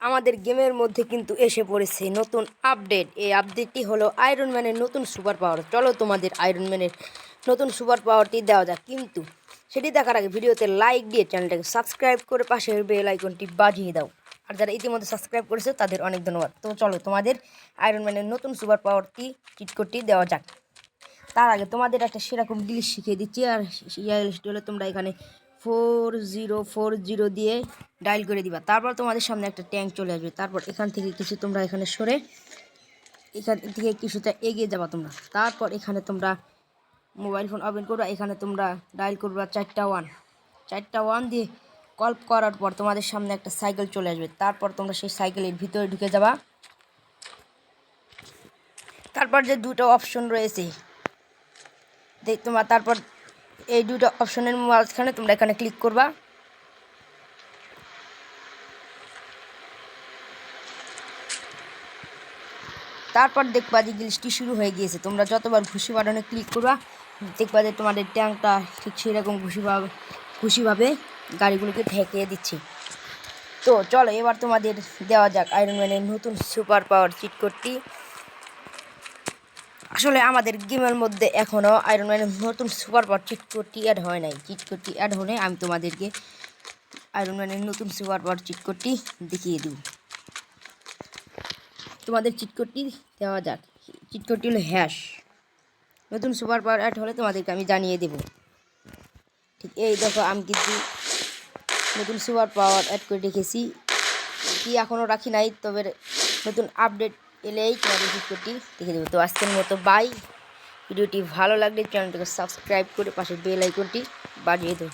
আমাদের গেমের মধ্যে কিন্তু এসে পড়েছে নতুন আপডেট। এই আপডেটটি হলো আয়রন ম্যানের নতুন সুপার পাওয়ার। চলো তোমাদের আয়রন ম্যানের নতুন সুপার পাওয়ারটি দেওয়া যাক, কিন্তু সেটি দেখার আগে ভিডিওতে লাইক দিয়ে চ্যানেলটাকে সাবস্ক্রাইব করে পাশের বেল আইকনটি বাজিয়ে দাও। আর যারা ইতিমধ্যে সাবস্ক্রাইব করেছে তাদের অনেক ধন্যবাদ। তো চলো তোমাদের আয়রন ম্যানের নতুন সুপার পাওয়ারটি চিট কোডটি দেওয়া যাক। তার আগে তোমাদের একটা সেরকম গ্লিচ শিখিয়ে দিচ্ছি। আর গ্লিচটি হলো তোমরা এখানে 4040 দিয়ে ডায়াল করে দিবা। তারপর তোমাদের সামনে একটা ট্যাঙ্ক চলে আসবে। তারপর এখান থেকে কিছু তোমরা এখানে সরে এখান থেকে কিছুটা এগিয়ে যাবা তোমরা। তারপর এখানে তোমরা মোবাইল ফোন ওপেন করবা। এখানে তোমরা ডায়াল করবা 4টা 1 দিয়ে কল করার পর তোমাদের সামনে একটা সাইকেল চলে আসবে। তারপর তোমরা সেই সাইকেলের ভিতরে ঢুকে যাবা। তারপর যে দুটো অপশন রয়েছে তারপর এই দুটো অপশনের মাঝখানে তোমরা এখানে ক্লিক করবা। তারপর দেখবা যে গ্লিচটি শুরু হয়ে গিয়েছে। তোমরা যতবার ঘুষি বাটনে ক্লিক করবা দেখবা যে তোমাদের ট্যাঙ্কটা ঠিক সেরকম ঘুষিভাবে গাড়িগুলোকে ঠেকিয়ে দিচ্ছে। তো চলো এবার তোমাদের দেওয়া যাক আয়রন ম্যানের নতুন সুপার পাওয়ার চিট কোডটি। আসলে আমাদের গেমের মধ্যে এখনও আয়রন ম্যানের নতুন সুপার পাওয়ার চিট কোডটি অ্যাড হয় নাই। চিট কোডটি অ্যাড হলে আমি তোমাদেরকে আয়রন ম্যানের নতুন সুপার পাওয়ার চিট কোডটি দেখিয়ে দেব। তোমাদের চিট কোডটি দেওয়া যাক। চিট কোডটি হলো হ্যাশ। নতুন সুপার পাওয়ার অ্যাড হলে তোমাদেরকে আমি জানিয়ে দেব। ঠিক এই দেখো, আমি কিন্তু নতুন সুপার পাওয়ার অ্যাড করে রেখেছি। কি এখনও রাখি নাই, তবে নতুন আপডেট এলেই তোমাদের চিট কোডটি দেখে দেবো। তো আজকের মতো বাই। ভিডিওটি ভালো লাগলে চ্যানেলটিকে সাবস্ক্রাইব করে পাশে বেল আইকনটি বাজিয়ে দেবো।